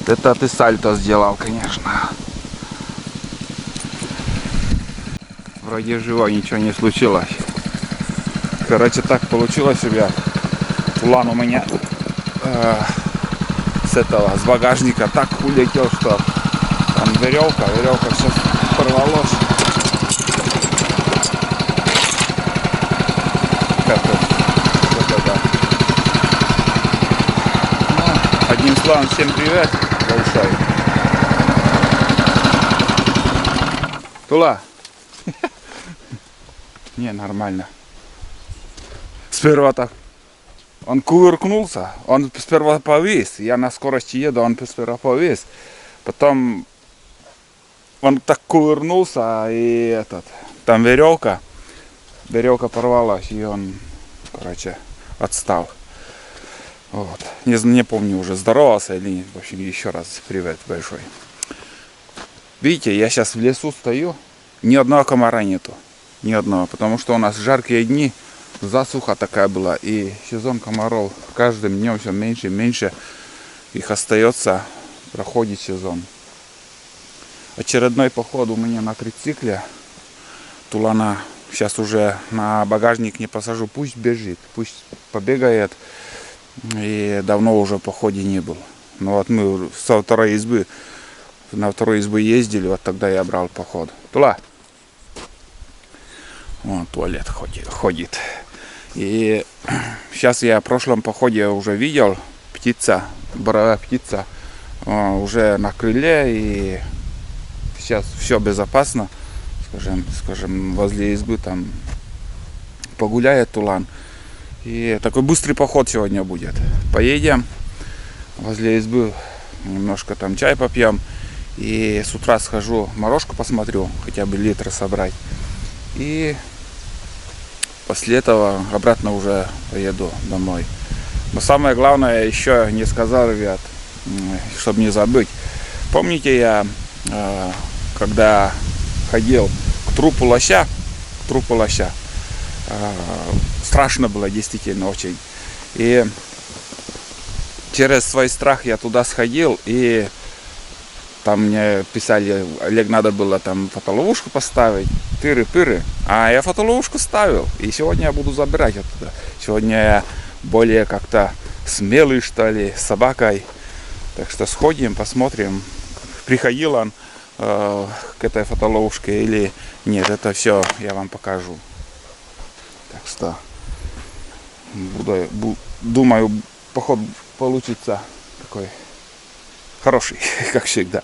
Это ты сальто сделал, конечно. Вроде живо, ничего не случилось. Короче, так получилось, ребят. Улан у меня с багажника так улетел, что там веревка сейчас порвалась. Одним словом, всем привет большой. Тула. Не, нормально. Сперва так. Он кувыркнулся, он сперва повис. Я на скорости еду, он сперва повис. Потом он так кувырнулся, и там веревка порвалась, и он, короче, отстал. Вот. Не помню уже, здоровался или нет. В общем, еще раз привет большой. Видите, я сейчас в лесу стою, ни одного комара нету. Ни одного, потому что у нас жаркие дни, засуха такая была, и сезон комаров каждым днем все меньше и меньше их остается, проходит сезон. Очередной поход у меня на трицикле. Тулана сейчас уже на багажник не посажу, пусть бежит, пусть побегает. И давно уже в походе не был. Но вот мы со второй избы, на второй избы ездили, вот тогда я брал поход. Тула! Вон туалет ходит. И сейчас я в прошлом походе уже видел птица, боровая птица, уже на крыле, и сейчас все безопасно, скажем, возле избы там погуляет Тулан. И такой быстрый поход сегодня будет. Поедем возле избы, немножко там чай попьем, и с утра схожу морожку посмотрю, хотя бы литр собрать. И после этого обратно уже поеду домой. Но самое главное, еще не сказал, ребят, чтобы не забыть. Помните, я когда ходил к трупу лося, страшно было действительно очень. И через свой страх я туда сходил, и там мне писали, Олег, надо было там фотоловушку поставить, тыры-пыры. А я фотоловушку ставил, и сегодня я буду забирать оттуда. Сегодня я более как-то смелый, что ли, с собакой. Так что сходим, посмотрим, приходил он к этой фотоловушке или нет. Это все я вам покажу. Так что думаю, поход получится такой хороший, как всегда.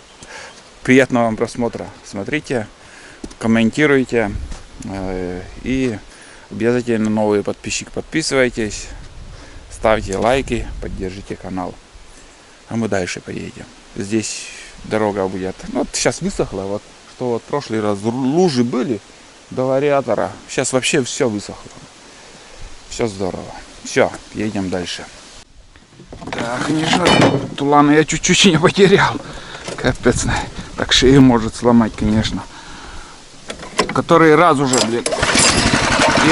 Приятного вам просмотра. Смотрите, комментируйте. И обязательно новые подписчики, подписывайтесь. Ставьте лайки, поддержите канал. А мы дальше поедем. Здесь дорога будет. Ну, вот сейчас высохла. Вот что вот в прошлый раз лужи были до вариатора. Сейчас вообще все высохло. Все здорово. Все, едем дальше. Да, конечно, Тулана я чуть-чуть не потерял. Капец. Так шею может сломать, конечно. Который раз уже, блин.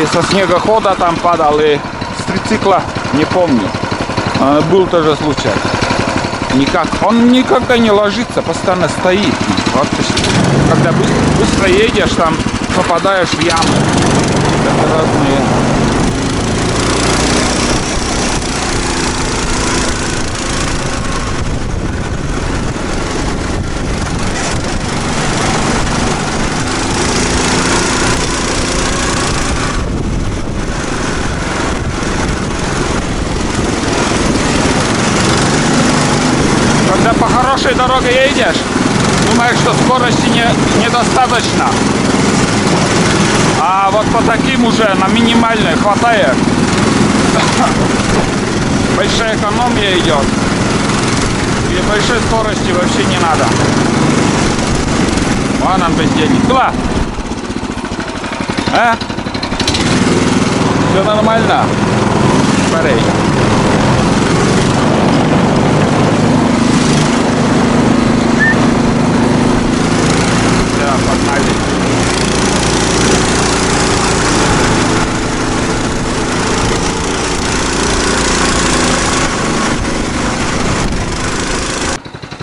И со снегохода там падал, и с трицикла не помню. Был тоже случай. Он никогда не ложится, постоянно стоит. Вот, когда быстро едешь, там попадаешь в яму. Это разные. Когда по хорошей дороге едешь, думаешь, что скорости недостаточно. А вот по таким уже на минимальной хватает. Большая экономия идет. И большой скорости вообще не надо. Вон он бездельник. Куда? А? Все нормально? Парень. Погнали.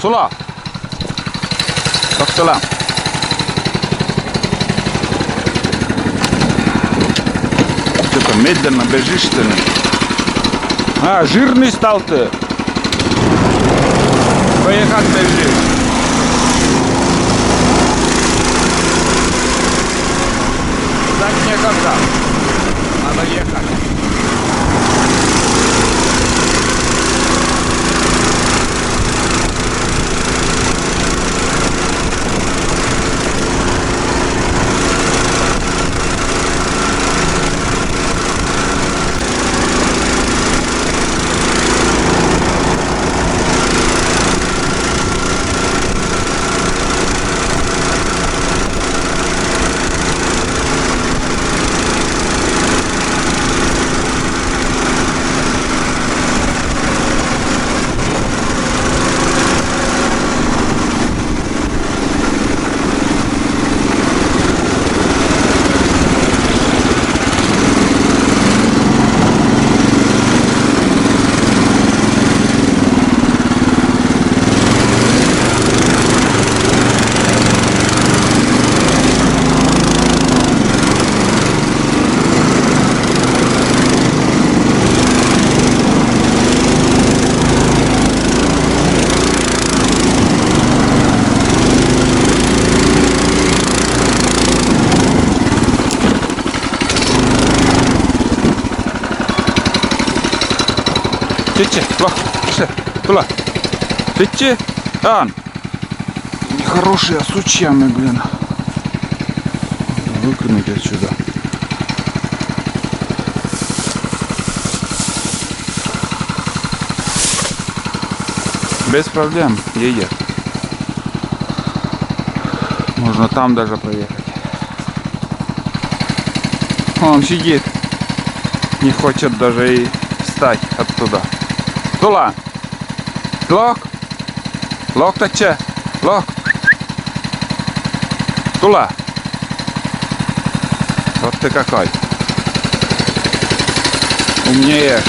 Сула. Сула. Что-то медленно бежишь ты. А, жирный стал ты. Поехать бежишь. Ждать некогда. Надо ехать. Тече, тула. Тече, Ан. Нехорошие сучьями, блин. Выкинуть отсюда. Без проблем едет. Можно там даже проехать. Он сидит. Не хочет даже и встать оттуда. Тула! Лок! Лок тече! Лок! Тула! Вот ты какой! Умнеешь!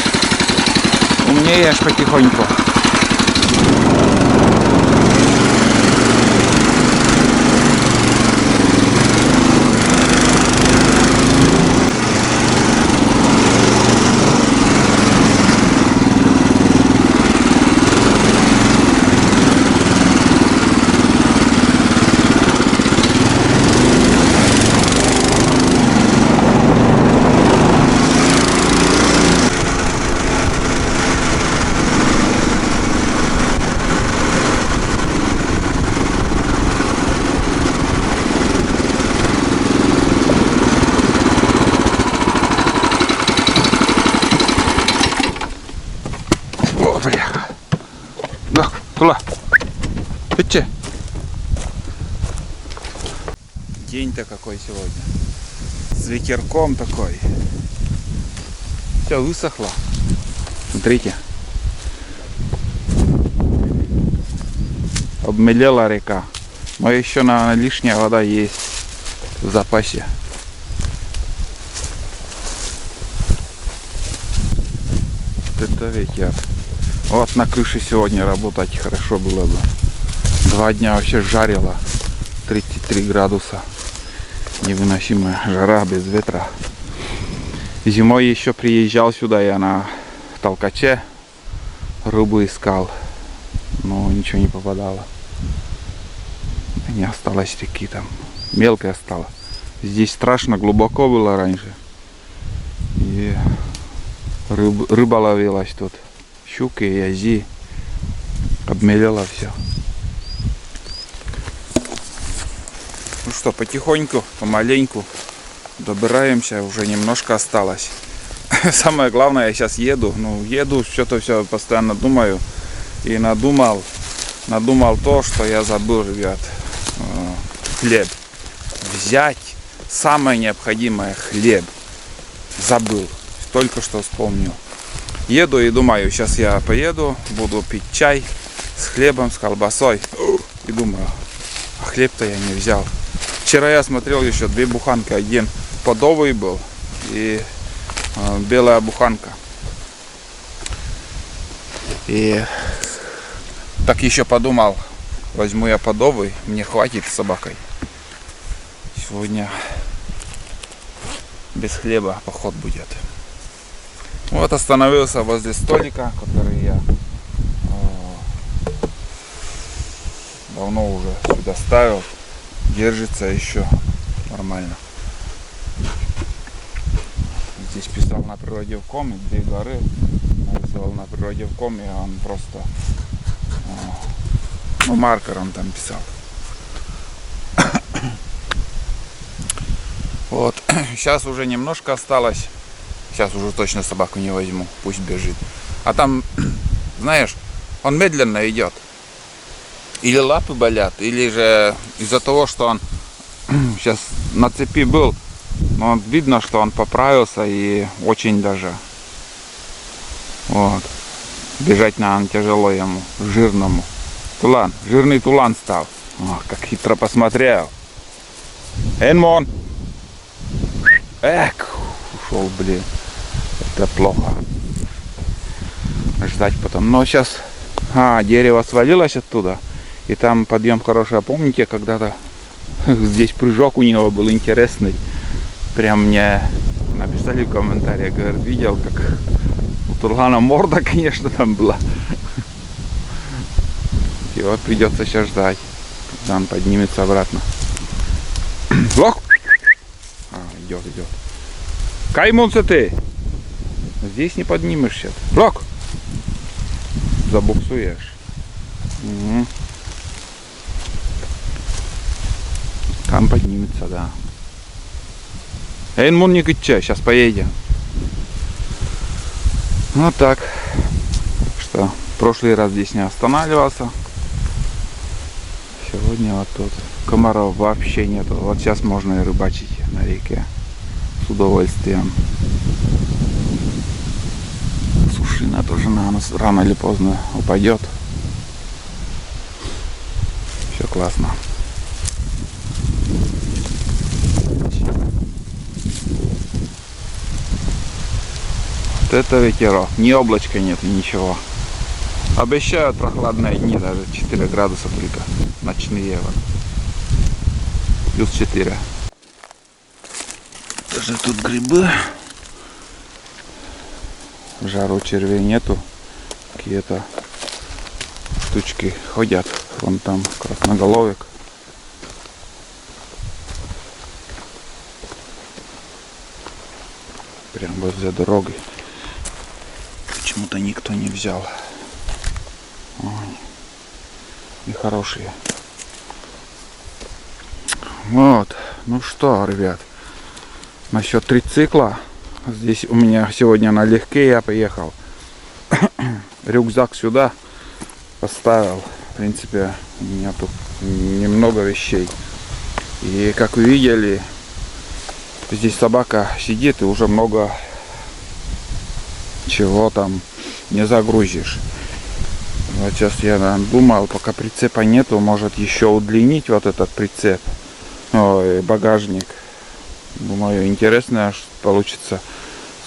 Умнеешь потихоньку! Бля. Да, тула. Тече. День-то какой сегодня. С ветерком такой. Все высохло. Смотрите. Обмелела река. Но еще, наверное, лишняя вода есть в запасе. Это ветер. Вот на крыше сегодня работать хорошо было бы. 2 дня вообще жарило. 33 градуса. Невыносимая жара без ветра. Зимой еще приезжал сюда, я на толкаче рыбу искал. Но ничего не попадало. Не осталось реки там. Мелкая стала. Здесь страшно глубоко было раньше. И рыба ловилась тут. Щуки, язи. Обмелело все. Ну что, потихоньку, помаленьку добираемся. Уже немножко осталось. Самое главное, я сейчас еду. Ну, еду, что-то все постоянно думаю. И надумал то, что я забыл, ребят. Хлеб. Взять самое необходимое — хлеб. Забыл. Только что вспомнил. Еду и думаю, сейчас я поеду, буду пить чай с хлебом, с колбасой. И думаю, а хлеб-то я не взял. Вчера я смотрел еще 2 буханки. Один подовый был и белая буханка. И так еще подумал, возьму я подовый, мне хватит с собакой. Сегодня без хлеба поход будет. Вот остановился возле столика, который я давно уже сюда ставил. Держится еще нормально. Здесь писал на природе в коме, 2 горы нарисовал на природе в коме, и он просто маркером там писал. Вот, сейчас уже немножко осталось. Сейчас уже точно собаку не возьму, пусть бежит. А там, знаешь, он медленно идет. Или лапы болят, или же из-за того, что он сейчас на цепи был, но видно, что он поправился и очень даже. Вот. Бежать, наверное, тяжело ему, жирному. Тулан, жирный тулан стал. Ох, как хитро посмотрел. Энмон! Эх, ушел, блин. Это плохо. Ждать потом. Но сейчас дерево свалилось оттуда. И там подъем хороший. Помните, когда-то здесь прыжок у него был интересный. Прям мне написали в комментариях, говорят, видел, как у Турлана морда, конечно, там была. И вот придется сейчас ждать, когда он поднимется обратно. Лох! Идет. Каймунся ты! Здесь не поднимешь сейчас. Лох! Забуксуешь. Угу. Там поднимется, да. Эйнмун не кричай, сейчас поедем. Вот так. Что, в прошлый раз здесь не останавливался. Сегодня вот тут комаров вообще нету. Вот сейчас можно и рыбачить на реке. С удовольствием. Сушина тоже на нас рано или поздно упадет. Все классно. Вот это ветерок. Ни облачка нет, ничего. Обещают прохладные дни, даже 4 градуса только. Ночные вот. Плюс 4. Даже тут грибы. В жару червей нету. Какие-то штучки ходят. Вон там красноголовик. Прям возле дороги. Почему-то никто не взял. Ой. И хорошие. Вот. Ну что, ребят. Насчет трицикла. Здесь у меня сегодня налегке я поехал. Рюкзак сюда поставил. В принципе, у меня тут немного вещей. И как вы видели, здесь собака сидит и уже много чего там не загрузишь. Вот сейчас я думал, пока прицепа нету, может еще удлинить вот этот прицеп. Ой, багажник. Думаю, интересно получится,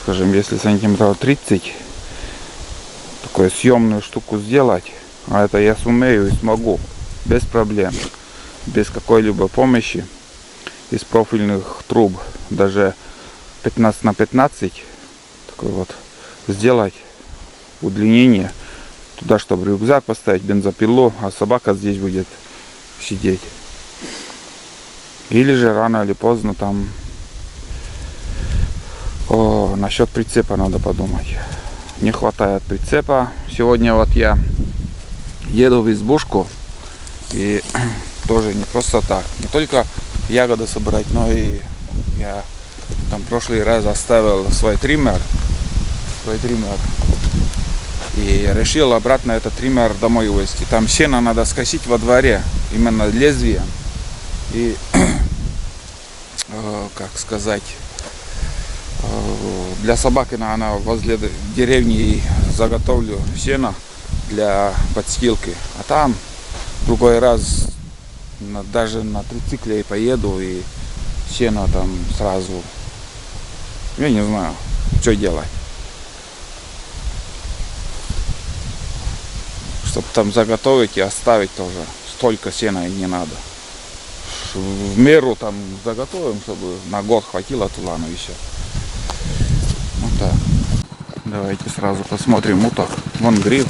скажем, если сантиметров 30, такую съемную штуку сделать. А это я сумею и смогу. Без проблем. Без какой-либо помощи. Из профильных труб. Даже 15 на 15. Такой вот сделать удлинение. Туда, чтобы рюкзак поставить, бензопилу. А собака здесь будет сидеть. Или же рано или поздно там... насчет прицепа надо подумать. Не хватает прицепа. Сегодня вот я еду в избушку. И тоже не просто так. Не только ягоды собрать, но и я там в прошлый раз оставил свой триммер. И решил обратно этот триммер домой увезти. Там сено надо скосить во дворе. Именно лезвием. И как сказать, для собаки, наверное, возле деревни заготовлю сено для подстилки. А там в другой раз даже на трицикле и поеду, и сено там сразу. Я не знаю, что делать. Чтобы там заготовить и оставить тоже. столько сена и не надо. В меру там заготовим, чтобы на год хватило тулану и все. Вот так. Давайте сразу посмотрим уток. Вон гриб.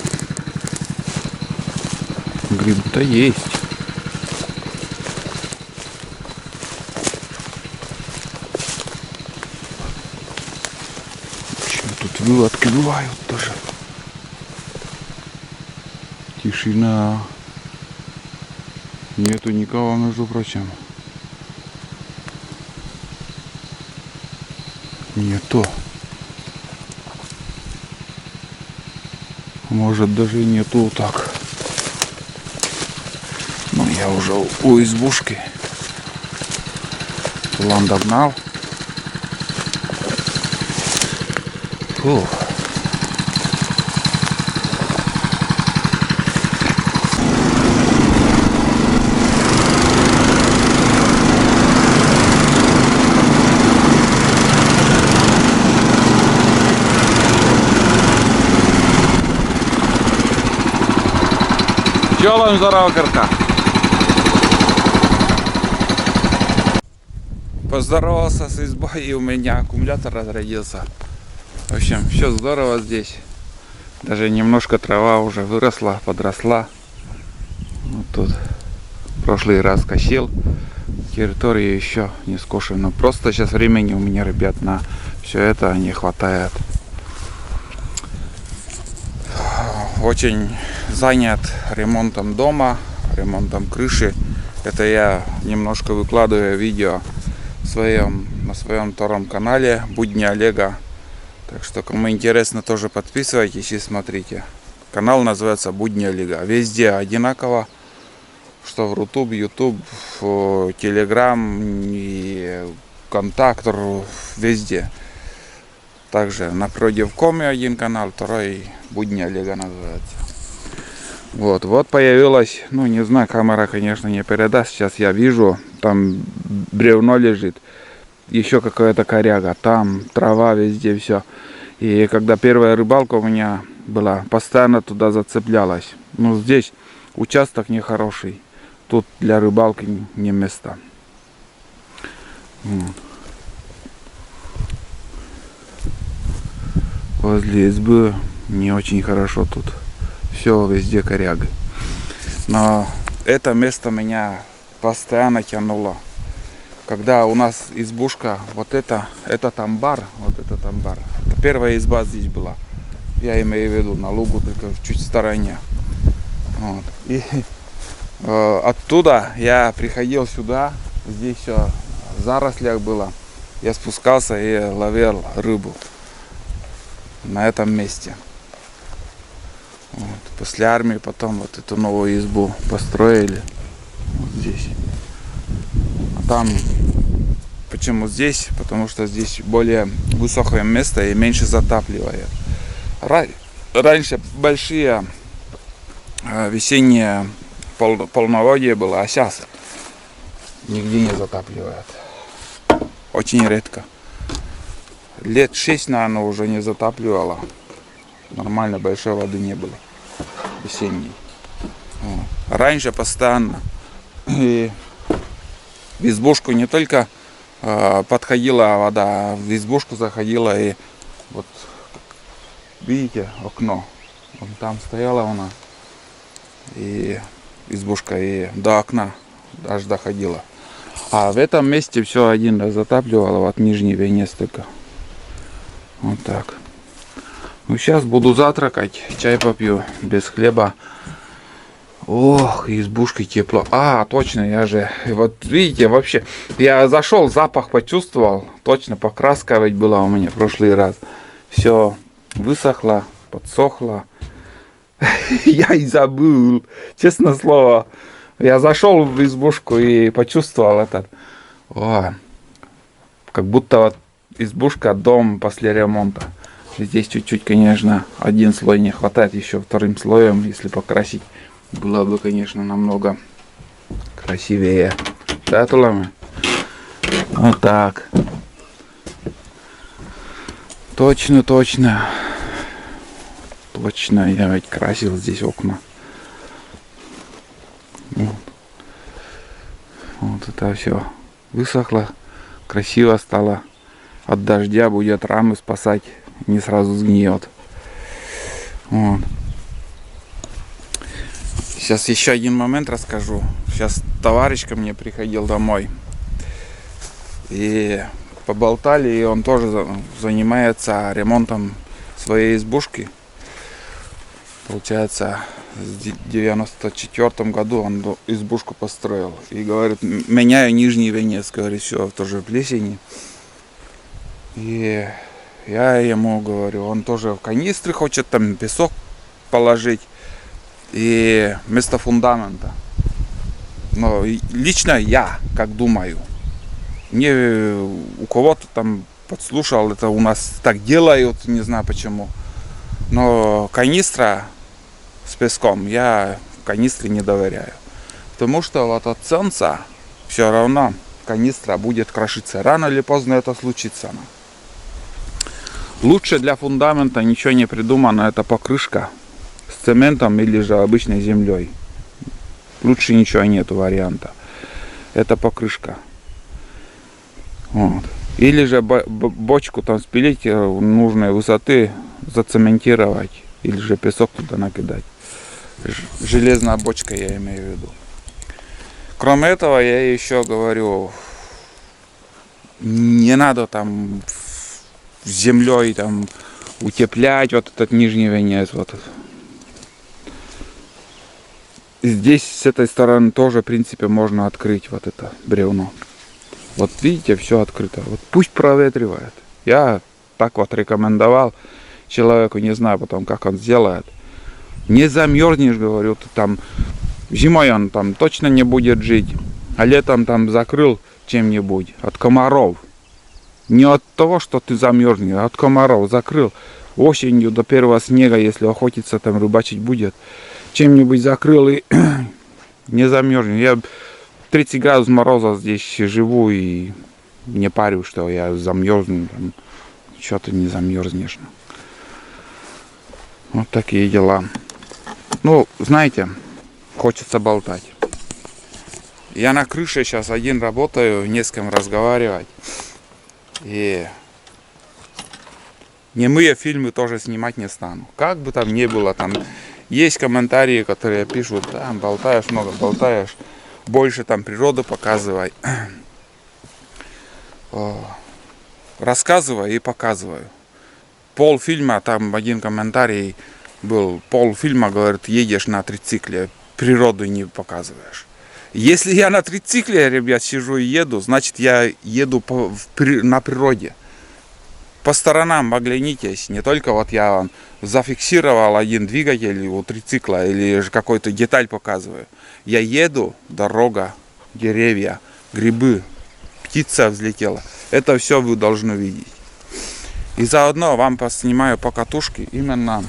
Гриб-то есть. Почему тут вылазки бывают тоже? Тишина. Нету никого, между прочим. Нету. Может, даже и нету так. Ну, я уже у избушки. Тулан догнал. Фух. Делаем здорово, карка. Поздоровался с избой, и у меня аккумулятор разрядился. В общем, все здорово здесь. Даже немножко трава уже выросла, подросла. Вот тут в прошлый раз косил. Территория еще не скошена. Просто сейчас времени у меня, ребят, на все это не хватает. Очень занят ремонтом дома, ремонтом крыши. Это я немножко выкладываю видео на своем втором канале Будни Олега. Так что, кому интересно, тоже подписывайтесь и смотрите. Канал называется Будни Олега. Везде одинаково. Что в YouTube, в Telegram и Контактор, везде. Также на Продевкоме один канал, второй Будни Олега называется. Вот появилась, ну не знаю, камера, конечно, не передаст. Сейчас я вижу, там бревно лежит, еще какая-то коряга, там трава везде, все. И когда первая рыбалка у меня была, постоянно туда зацеплялась. Но здесь участок нехороший, тут для рыбалки не место. Вот. Возле избы не очень хорошо тут. Все везде коряга. Но это место меня постоянно тянуло. Когда у нас избушка, вот это амбар, это первая изба здесь была. Я имею в виду на лугу, только чуть в стороне. Вот. И оттуда я приходил сюда, здесь все в зарослях было. Я спускался и ловил рыбу на этом месте. Вот. После армии потом вот эту новую избу построили вот здесь. А там почему здесь? Потому что здесь более высокое место и меньше затапливает. Раньше большие весенние полноводье было, а сейчас нигде не затапливает. Очень редко. Лет 6, наверное, уже не затапливало. Нормально, большой воды не было. Весенней. Вот. Раньше постоянно. И в избушку не только подходила вода, а в избушку заходила и вот видите окно. Вон там стояла она. И избушка и до окна аж доходила. А в этом месте все один раз затапливало, вот нижний венец только. Вот так. Ну сейчас буду завтракать, чай попью без хлеба. Ох, избушка тепло. А, точно, я же, вот видите, вообще, я зашел, запах почувствовал. Точно, покраска ведь была у меня в прошлый раз. Все высохло, подсохло. Я и забыл, честное слово. Я зашел в избушку и почувствовал этот. О, как будто вот избушка, дом после ремонта. Здесь чуть-чуть, конечно, один слой не хватает, еще вторым слоем, если покрасить, было бы, конечно, намного красивее. Да, Туламы? Вот так. Точно, точно. Точно, я ведь красил здесь окна. Вот. Вот это все высохло, красиво стало. От дождя будет рамы спасать, не сразу сгниет. Вот. Сейчас еще один момент расскажу. Сейчас товарищ ко мне приходил домой. И поболтали, и он тоже занимается ремонтом своей избушки. Получается, в 94 году он избушку построил. И говорит, меняю нижний венец, говорит, все, тоже плесени. И я ему говорю, он тоже в канистры хочет там песок положить. И вместо фундамента. Но лично я, как думаю, не у кого-то там подслушал, это у нас так делают, не знаю почему. Но канистра с песком, я канистре не доверяю. Потому что вот от солнца все равно канистра будет крошиться. Рано или поздно это случится. Лучше для фундамента ничего не придумано, это покрышка с цементом или же обычной землей. Лучше ничего нету варианта. Это покрышка. Вот. Или же бочку там спилить нужной высоты, зацементировать. Или же песок туда накидать. Железная бочка, я имею в виду. Кроме этого, я еще говорю, не надо там землей там утеплять вот этот нижний венец. Вот. Здесь с этой стороны тоже, в принципе, можно открыть вот это бревно. Вот видите, все открыто. Вот пусть проветривает. Я так вот рекомендовал человеку, не знаю потом, как он сделает. Не замерзнешь, говорю, ты там зимой он там точно не будет жить, а летом там закрыл чем-нибудь от комаров. Не от того, что ты замерзнешь, а от комаров закрыл. Осенью до первого снега, если охотиться там рыбачить будет, чем-нибудь закрыл и не замерзнешь. Я 30 градусов мороза здесь живу и не парю, что я замерзну. Что ты не замерзнешь. Вот такие дела. Ну, знаете, хочется болтать. Я на крыше сейчас один работаю, не с кем разговаривать. И немые фильмы тоже снимать не стану. Как бы там ни было, там есть комментарии, которые пишут, там болтаешь много, болтаешь, больше там природы показывай. Рассказываю и показываю. Полфильма, там один комментарий был, полфильма, говорит, едешь на трицикле, природу не показываешь. Если я на трицикле, ребят, сижу и еду, значит я еду на природе. По сторонам оглянитесь, не только вот я вам зафиксировал один двигатель у трицикла или же какой-то деталь показываю. Я еду, дорога, деревья, грибы, птица взлетела. Это все вы должны видеть. И заодно вам поснимаю по катушке именно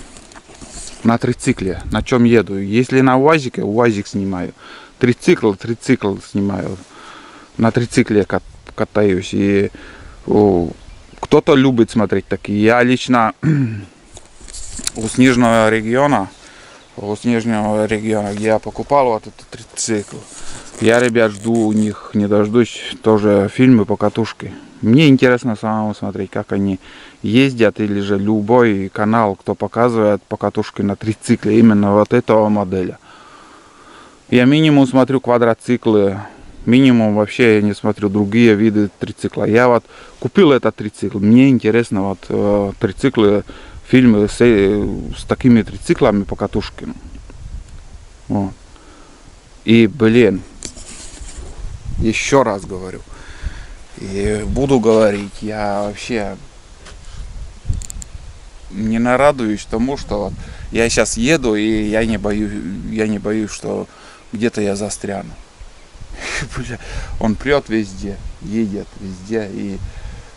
на трицикле, на чем еду. Если на УАЗике, УАЗик снимаю. Трицикл снимаю. На трицикле катаюсь. И кто-то любит смотреть такие. Я лично у снежного региона, где я покупал вот этот трицикл, я, ребят, жду у них, не дождусь, тоже фильмы по катушке. Мне интересно самому смотреть, как они ездят, или же любой канал, кто показывает по катушке на трицикле, именно вот этого моделя. Я минимум смотрю квадроциклы, минимум вообще я не смотрю другие виды трицикла. Я вот купил этот трицикл, мне интересно вот трициклы, фильмы с такими трициклами по катушке. Вот. И, блин, еще раз говорю, и буду говорить, я вообще не нарадуюсь тому, что вот я сейчас еду, и я не боюсь, что где-то я застряну. Он прет везде, едет везде, и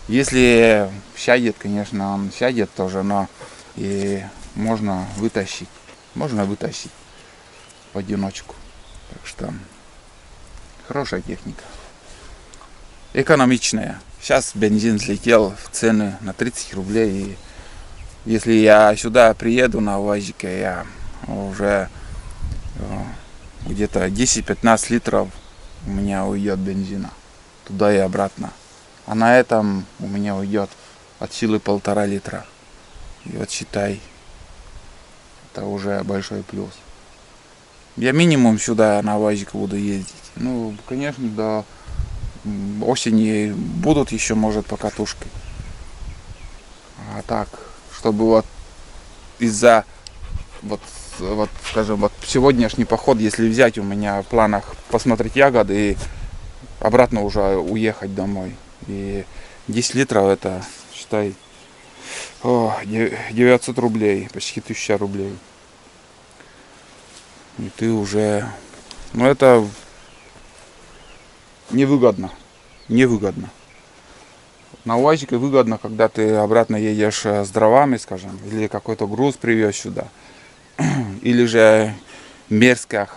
если сядет, конечно, он сядет тоже, но и можно вытащить в одиночку. Так что хорошая техника, экономичная. Сейчас бензин взлетел в цены на 30 рублей, и если я сюда приеду на УАЗике, я уже где-то 10-15 литров у меня уйдет бензина. Туда и обратно. А на этом у меня уйдет от силы 1,5 литра. И вот считай, это уже большой плюс. Я минимум сюда на УАЗике буду ездить. Ну, конечно, до осени будут еще, может, покатушки. А так, чтобы вот из-за, вот, скажем, вот сегодняшний поход, если взять, у меня в планах посмотреть ягоды и обратно уже уехать домой. И 10 литров это, считай, 900 рублей, почти 1000 рублей. И ты уже, ну это невыгодно, невыгодно. На УАЗике выгодно, когда ты обратно едешь с дровами, скажем, или какой-то груз привез сюда. Или же мерзкая,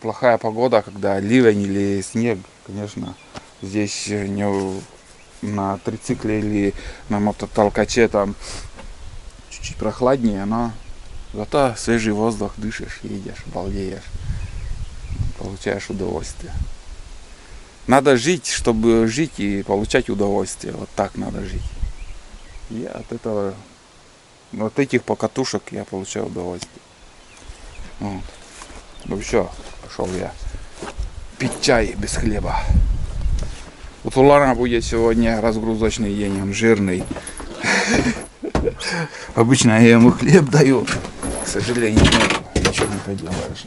плохая погода, когда ливень или снег, конечно, здесь не на трицикле или на мототолкаче там чуть-чуть прохладнее, но зато свежий воздух, дышишь, едешь, балдеешь, получаешь удовольствие. Надо жить, чтобы жить и получать удовольствие. Вот так надо жить. И от этого, от этих покатушек я получаю удовольствие. Вот. Ну все, пошел я пить чай без хлеба. Вот у Лорана будет сегодня разгрузочный день, он жирный. Обычно я ему хлеб даю. К сожалению, ничего не поделаешь.